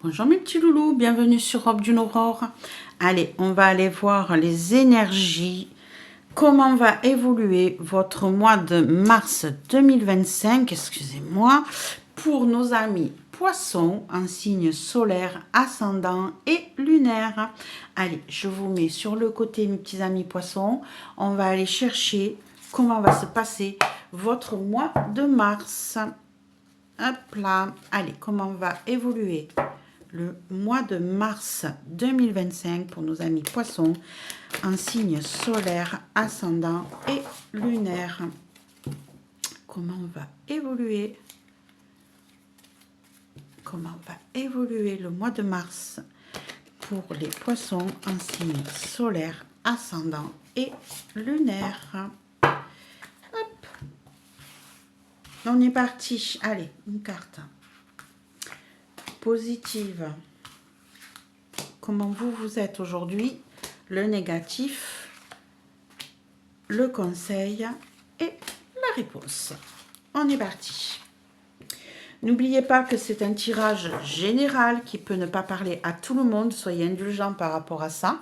Bonjour mes petits loulous, bienvenue sur Robe d'une Aurore. Allez, on va aller voir les énergies, comment va évoluer votre mois de mars 2025, excusez-moi, pour nos amis poissons en signe solaire, ascendant et lunaire. Allez, je vous mets sur le côté mes petits amis poissons, on va aller chercher comment va se passer votre mois de mars. Hop là, allez, comment va évoluer le mois de mars 2025 pour nos amis poissons en signe solaire, ascendant et lunaire. Comment va évoluer le mois de mars pour les poissons en signe solaire, ascendant et lunaire. Hop. On est parti. Allez, une carte positive. Comment vous êtes aujourd'hui, le négatif, le conseil et la réponse. On est parti. N'oubliez pas que c'est un tirage général qui peut ne pas parler à tout le monde. Soyez indulgents par rapport à ça.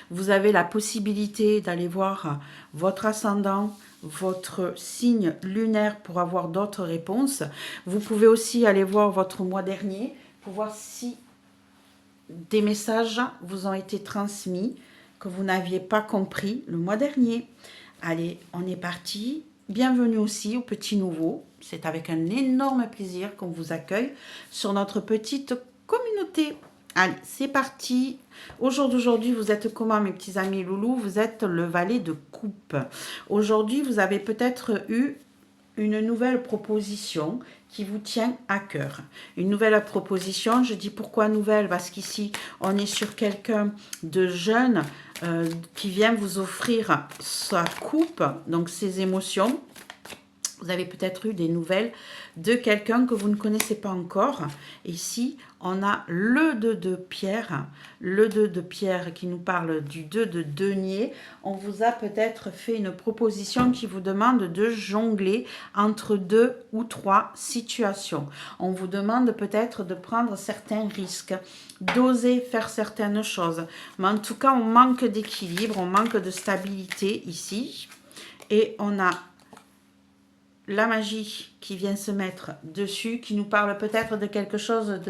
Vous avez la possibilité d'aller voir votre ascendant, votre signe lunaire pour avoir d'autres réponses. Vous pouvez aussi aller voir votre mois dernier pour voir si des messages vous ont été transmis que vous n'aviez pas compris le mois dernier. Allez, on est parti. Bienvenue aussi aux petits nouveaux. C'est avec un énorme plaisir qu'on vous accueille sur notre petite communauté. Allez, c'est parti. Au jour d'aujourd'hui, vous êtes comment mes petits amis loulous? Vous êtes le valet de coupe. Aujourd'hui, vous avez peut-être eu une nouvelle proposition qui vous tient à cœur. Une nouvelle proposition, je dis pourquoi nouvelle? Parce qu'ici, on est sur quelqu'un de jeune qui vient vous offrir sa coupe, donc ses émotions. Vous avez peut-être eu des nouvelles de quelqu'un que vous ne connaissez pas encore. Ici, on a le 2 de pierre. Le 2 de pierre qui nous parle du 2 de denier. On vous a peut-être fait une proposition qui vous demande de jongler entre 2 ou 3 situations. On vous demande peut-être de prendre certains risques, d'oser faire certaines choses. Mais en tout cas, on manque d'équilibre, on manque de stabilité ici. Et on a la magie qui vient se mettre dessus, qui nous parle peut-être de quelque chose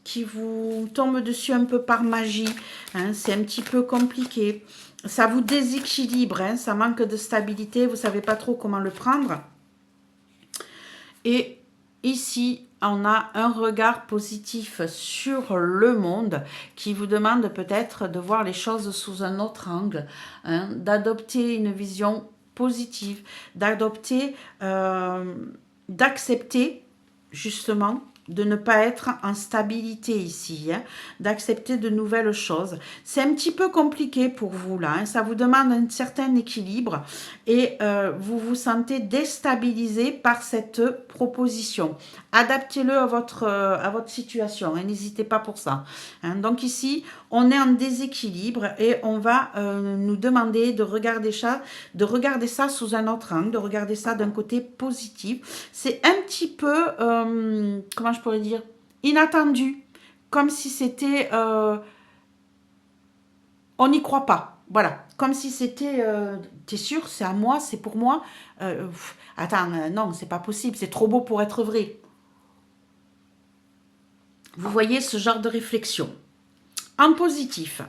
qui vous tombe dessus un peu par magie. Hein, c'est un petit peu compliqué. Ça vous déséquilibre, hein, ça manque de stabilité, vous ne savez pas trop comment le prendre. Et ici, on a un regard positif sur le monde qui vous demande peut-être de voir les choses sous un autre angle, hein, d'adopter une vision positive, d'adopter, d'accepter justement de ne pas être en stabilité ici, hein, d'accepter de nouvelles choses. C'est un petit peu compliqué pour vous là, hein, ça vous demande un certain équilibre et vous vous sentez déstabilisé par cette proposition. Adaptez-le à votre situation, hein, n'hésitez pas pour ça. Hein. Donc ici, on est en déséquilibre et on va nous demander de regarder ça sous un autre angle, de regarder ça d'un côté positif. C'est un petit peu, comment je pourrais dire, inattendu, comme si c'était, on n'y croit pas, voilà, comme si c'était, t'es sûr, c'est à moi, c'est pour moi, attends, non, c'est pas possible, c'est trop beau pour être vrai. Vous voyez ce genre de réflexion. En positif,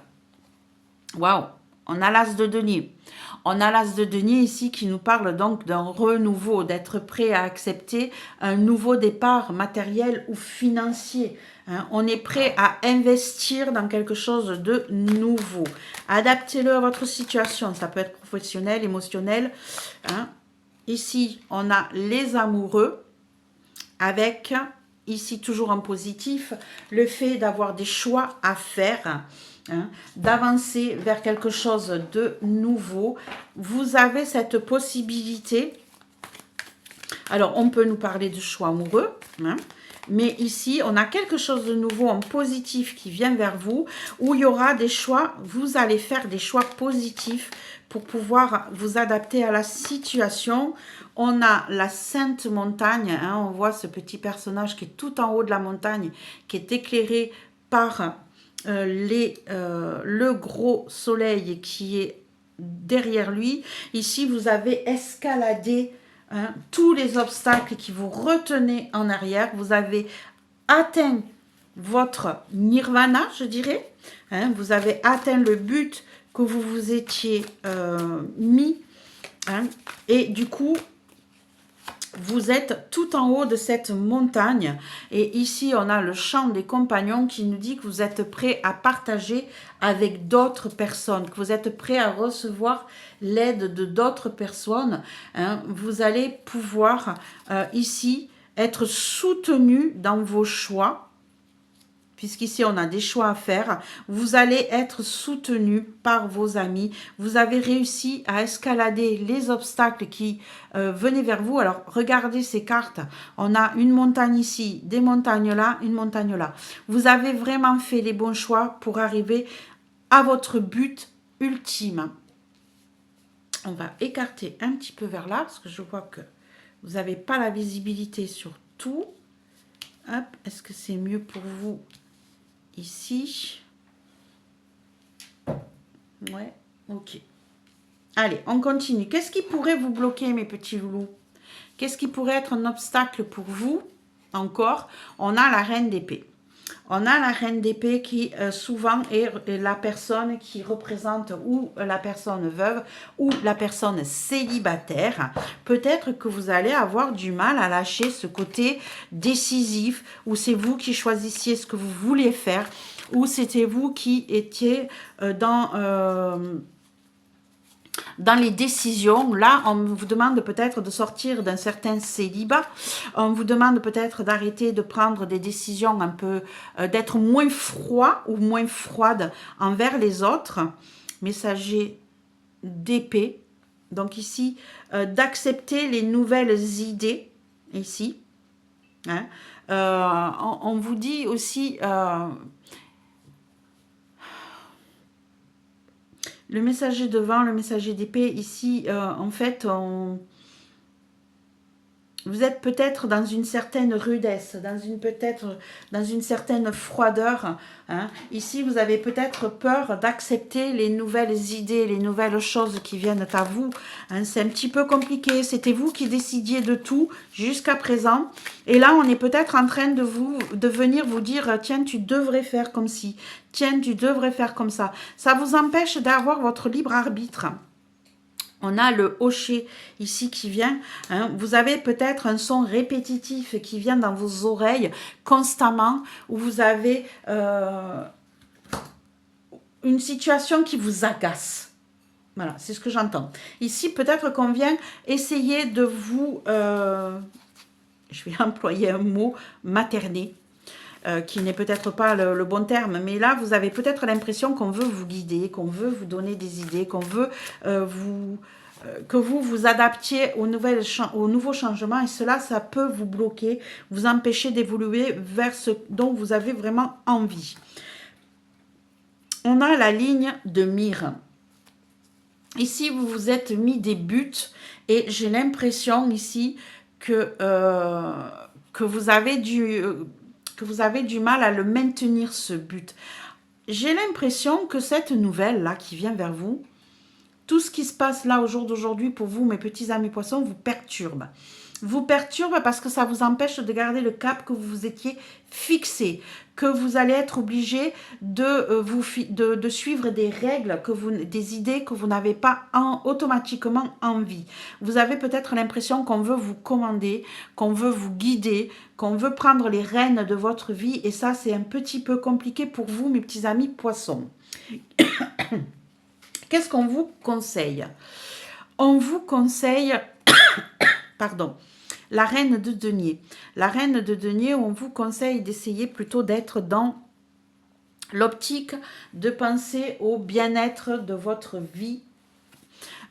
waouh, on a l'as de denier. On a l'as de denier ici qui nous parle donc d'un renouveau, d'être prêt à accepter un nouveau départ matériel ou financier. Hein, on est prêt à investir dans quelque chose de nouveau. Adaptez-le à votre situation. Ça peut être professionnel, émotionnel. Hein. Ici, on a les amoureux avec, ici toujours en positif, le fait d'avoir des choix à faire. Hein, d'avancer vers quelque chose de nouveau. Vous avez cette possibilité Alors, on peut nous parler de choix amoureux, hein, mais ici, on a quelque chose de nouveau en positif qui vient vers vous, où il y aura des choix, vous allez faire des choix positifs pour pouvoir vous adapter à la situation. On a la Sainte Montagne, hein, on voit ce petit personnage qui est tout en haut de la montagne, qui est éclairé par le gros soleil qui est derrière lui. Ici, vous avez escaladé tous les obstacles qui vous retenaient en arrière. Vous avez atteint votre nirvana, je dirais. Vous avez atteint le but que vous vous étiez mis. Et du coup, vous êtes tout en haut de cette montagne. Et ici, on a le chant des compagnons qui nous dit que vous êtes prêt à partager avec d'autres personnes, que vous êtes prêt à recevoir l'aide de d'autres personnes. Vous allez pouvoir ici être soutenu dans vos choix. Puisqu'ici, on a des choix à faire, vous allez être soutenu par vos amis. Vous avez réussi à escalader les obstacles qui venaient vers vous. Alors, regardez ces cartes. On a une montagne ici, des montagnes là, une montagne là. Vous avez vraiment fait les bons choix pour arriver à votre but ultime. On va écarter un petit peu vers là, parce que je vois que vous n'avez pas la visibilité sur tout. Hop, est-ce que c'est mieux pour vous ? Ici. Ouais, ok. Allez, on continue. Qu'est-ce qui pourrait vous bloquer, mes petits loulous? Qu'est-ce qui pourrait être un obstacle pour vous? Encore, on a la reine d'épée. On a la reine d'épée qui souvent est la personne qui représente ou la personne veuve ou la personne célibataire. Peut-être que vous allez avoir du mal à lâcher ce côté décisif où c'est vous qui choisissiez ce que vous vouliez faire ou c'était vous qui étiez dans les décisions. Là, on vous demande peut-être de sortir d'un certain célibat. On vous demande peut-être d'arrêter de prendre des décisions un peu, d'être moins froid ou moins froide envers les autres. Messager d'épée. Donc ici, d'accepter les nouvelles idées. Ici. On vous dit aussi... le messager de vent, le messager d'épée, ici, en fait, vous êtes peut-être dans une certaine rudesse, peut-être dans une certaine froideur. Ici, vous avez peut-être peur d'accepter les nouvelles idées, les nouvelles choses qui viennent à vous. C'est un petit peu compliqué. C'était vous qui décidiez de tout jusqu'à présent. Et là, on est peut-être en train de venir vous dire, tiens, tu devrais faire comme ci. Tiens, tu devrais faire comme ça. Ça vous empêche d'avoir votre libre arbitre. On a le hocher ici qui vient. Vous avez peut-être un son répétitif qui vient dans vos oreilles constamment, où vous avez une situation qui vous agace. Voilà, c'est ce que j'entends. Ici, peut-être qu'on vient essayer de vous, je vais employer un mot, materner. Qui n'est peut-être pas le bon terme, mais là, vous avez peut-être l'impression qu'on veut vous guider, qu'on veut vous donner des idées, qu'on veut que vous vous adaptiez aux nouveaux changements, et cela, ça peut vous bloquer, vous empêcher d'évoluer vers ce dont vous avez vraiment envie. On a la ligne de mire. Ici, vous vous êtes mis des buts, et j'ai l'impression ici que vous avez du mal à le maintenir, ce but. J'ai l'impression que cette nouvelle-là qui vient vers vous, tout ce qui se passe là au jour d'aujourd'hui pour vous, mes petits amis poissons, vous perturbe. Vous perturbe parce que ça vous empêche de garder le cap que vous vous étiez fixé, que vous allez être obligé de suivre des règles, des idées que vous n'avez pas automatiquement envie. Vous avez peut-être l'impression qu'on veut vous commander, qu'on veut vous guider, qu'on veut prendre les rênes de votre vie, et ça, c'est un petit peu compliqué pour vous, mes petits amis poissons. Qu'est-ce qu'on vous conseille? On vous conseille, pardon, la reine de denier. La reine de denier, on vous conseille d'essayer plutôt d'être dans l'optique de penser au bien-être de votre vie.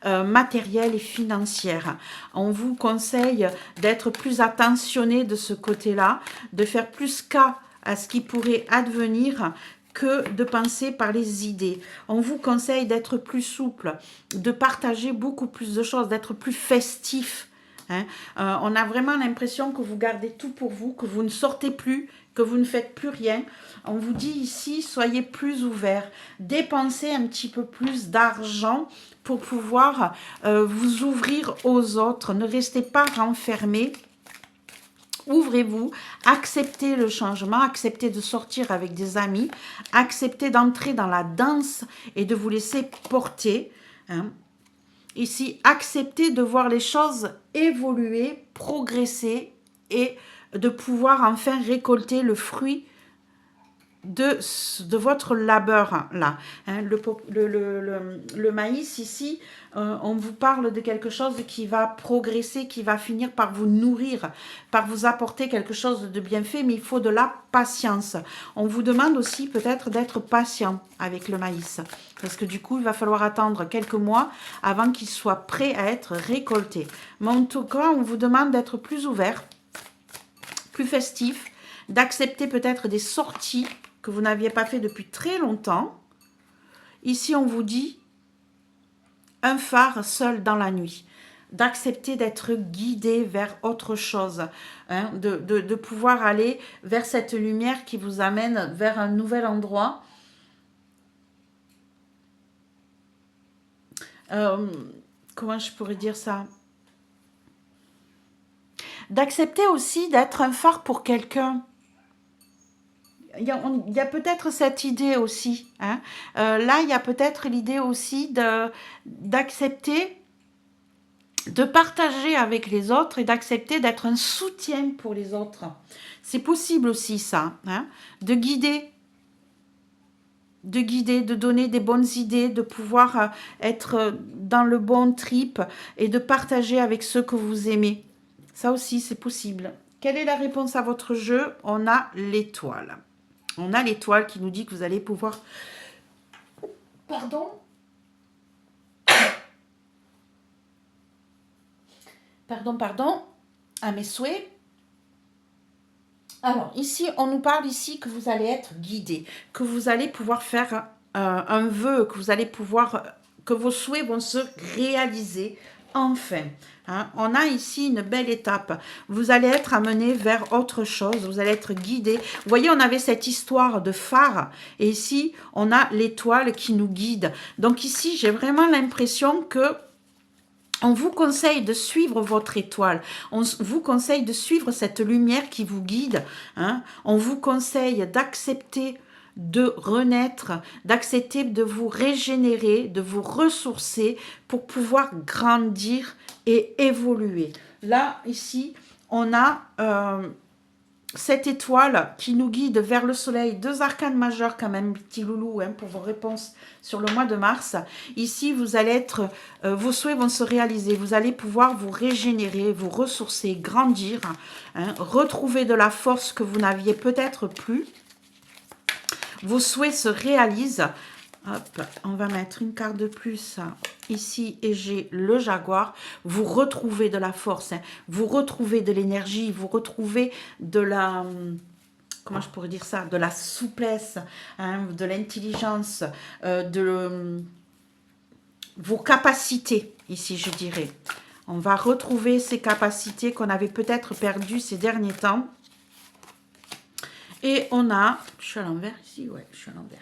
matérielle et financière. On vous conseille d'être plus attentionné de ce côté-là, de faire plus cas à ce qui pourrait advenir que de penser par les idées. On vous conseille d'être plus souple, de partager beaucoup plus de choses, d'être plus festif. Hein. On a vraiment l'impression que vous gardez tout pour vous, que vous ne sortez plus, que vous ne faites plus rien. On vous dit ici, soyez plus ouverts, dépensez un petit peu plus d'argent pour pouvoir vous ouvrir aux autres. Ne restez pas renfermés. Ouvrez-vous, acceptez le changement, acceptez de sortir avec des amis, acceptez d'entrer dans la danse et de vous laisser porter. Hein. Ici, acceptez de voir les choses évoluer, progresser et de pouvoir enfin récolter le fruit de votre labeur là. Hein, le maïs ici, on vous parle de quelque chose qui va progresser, qui va finir par vous nourrir, par vous apporter quelque chose de bien fait, mais il faut de la patience. On vous demande aussi peut-être d'être patient avec le maïs, parce que du coup, il va falloir attendre quelques mois avant qu'il soit prêt à être récolté. Mais en tout cas, on vous demande d'être plus ouvert, plus festif, d'accepter peut-être des sorties que vous n'aviez pas fait depuis très longtemps. Ici, on vous dit un phare seul dans la nuit. D'accepter d'être guidé vers autre chose. Hein, de pouvoir aller vers cette lumière qui vous amène vers un nouvel endroit. Comment je pourrais dire ça? D'accepter aussi d'être un phare pour quelqu'un. Il y a peut-être cette idée aussi. Hein. Là, il y a peut-être l'idée aussi d'accepter, de partager avec les autres et d'accepter d'être un soutien pour les autres. C'est possible aussi ça. Hein. De guider, de donner des bonnes idées, de pouvoir être dans le bon trip et de partager avec ceux que vous aimez. Ça aussi, c'est possible. Quelle est la réponse à votre jeu? On a l'étoile. On a l'étoile qui nous dit que vous allez pouvoir... Pardon? Pardon. À mes souhaits. Alors, ici, on nous parle ici que vous allez être guidé, que vous allez pouvoir faire un vœu, que vous allez pouvoir... que vos souhaits vont se réaliser enfin. Hein, on a ici une belle étape. Vous allez être amené vers autre chose. Vous allez être guidé. Vous voyez, on avait cette histoire de phare. Et ici, on a l'étoile qui nous guide. Donc ici, j'ai vraiment l'impression que on vous conseille de suivre votre étoile. On vous conseille de suivre cette lumière qui vous guide. Hein. On vous conseille d'accepter de renaître, d'accepter de vous régénérer, de vous ressourcer pour pouvoir grandir et évoluer. Là, ici, on a cette étoile qui nous guide vers le soleil. Deux arcanes majeures quand même, petit loulou, hein, pour vos réponses sur le mois de mars. Ici, vous allez être, vos souhaits vont se réaliser. Vous allez pouvoir vous régénérer, vous ressourcer, grandir, hein, retrouver de la force que vous n'aviez peut-être plus. Vos souhaits se réalisent. Hop, on va mettre une carte de plus ici et j'ai le jaguar. Vous retrouvez de la force, hein. Vous retrouvez de l'énergie, vous retrouvez de la... Comment je pourrais dire ça? De la souplesse, hein, de l'intelligence, vos capacités, ici je dirais. On va retrouver ces capacités qu'on avait peut-être perdues ces derniers temps. Et on a... Je suis à l'envers ici? Ouais, je suis à l'envers.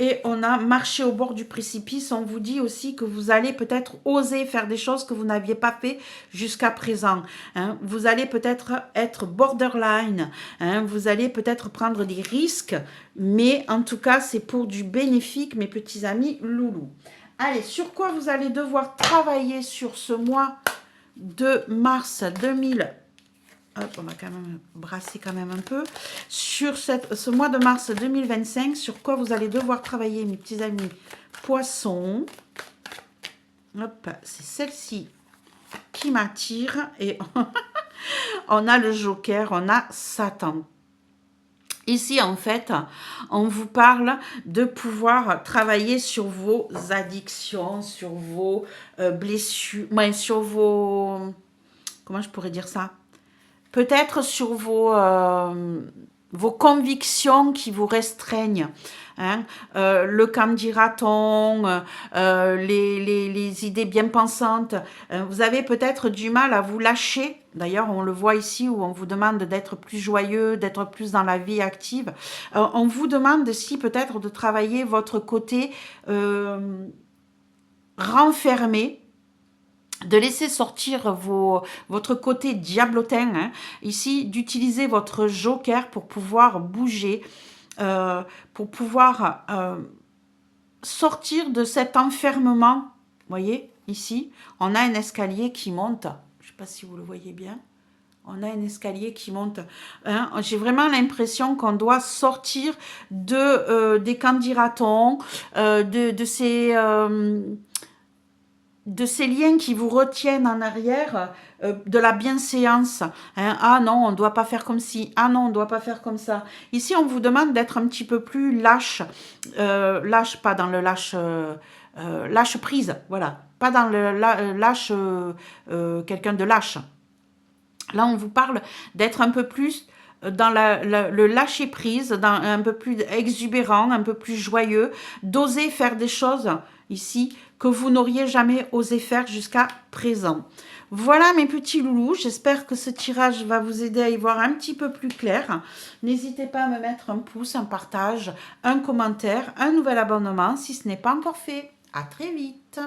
Et on a marché au bord du précipice. On vous dit aussi que vous allez peut-être oser faire des choses que vous n'aviez pas fait jusqu'à présent. Hein. Vous allez peut-être être borderline. Hein. Vous allez peut-être prendre des risques. Mais en tout cas, c'est pour du bénéfique, mes petits amis loulous. Allez, sur quoi vous allez devoir travailler sur ce mois de mars 2000 Hop, on va quand même brasser quand même un peu. Sur ce mois de mars 2025, sur quoi vous allez devoir travailler, mes petits amis poissons. Hop, c'est celle-ci qui m'attire. Et on a le joker, on a Satan. Ici, en fait, on vous parle de pouvoir travailler sur vos addictions, sur vos blessures, ouais, sur vos... Comment je pourrais dire ça? Peut-être sur vos convictions qui vous restreignent. Hein. Le qu'en dira-t-on, les idées bien pensantes. Vous avez peut-être du mal à vous lâcher. D'ailleurs, on le voit ici où on vous demande d'être plus joyeux, d'être plus dans la vie active. On vous demande aussi peut-être de travailler votre côté renfermé, de laisser sortir votre côté diablotin, hein, ici, d'utiliser votre joker pour pouvoir bouger, pour pouvoir sortir de cet enfermement. Vous voyez, ici, on a un escalier qui monte. Je ne sais pas si vous le voyez bien. On a un escalier qui monte. Hein. J'ai vraiment l'impression qu'on doit sortir des candidatons, de ces liens qui vous retiennent en arrière, de la bienséance. Hein. Ah non, on ne doit pas faire comme ci. Ah non, on ne doit pas faire comme ça. Ici, on vous demande d'être un petit peu plus lâche. Lâche, pas dans le lâche... lâche prise, voilà. Pas dans le lâche... quelqu'un de lâche. Là, on vous parle d'être un peu plus dans le lâcher prise, un peu plus exubérant, un peu plus joyeux, d'oser faire des choses ici que vous n'auriez jamais osé faire jusqu'à présent. Voilà mes petits loulous, j'espère que ce tirage va vous aider à y voir un petit peu plus clair. N'hésitez pas à me mettre un pouce, un partage, un commentaire, un nouvel abonnement si ce n'est pas encore fait. À très vite.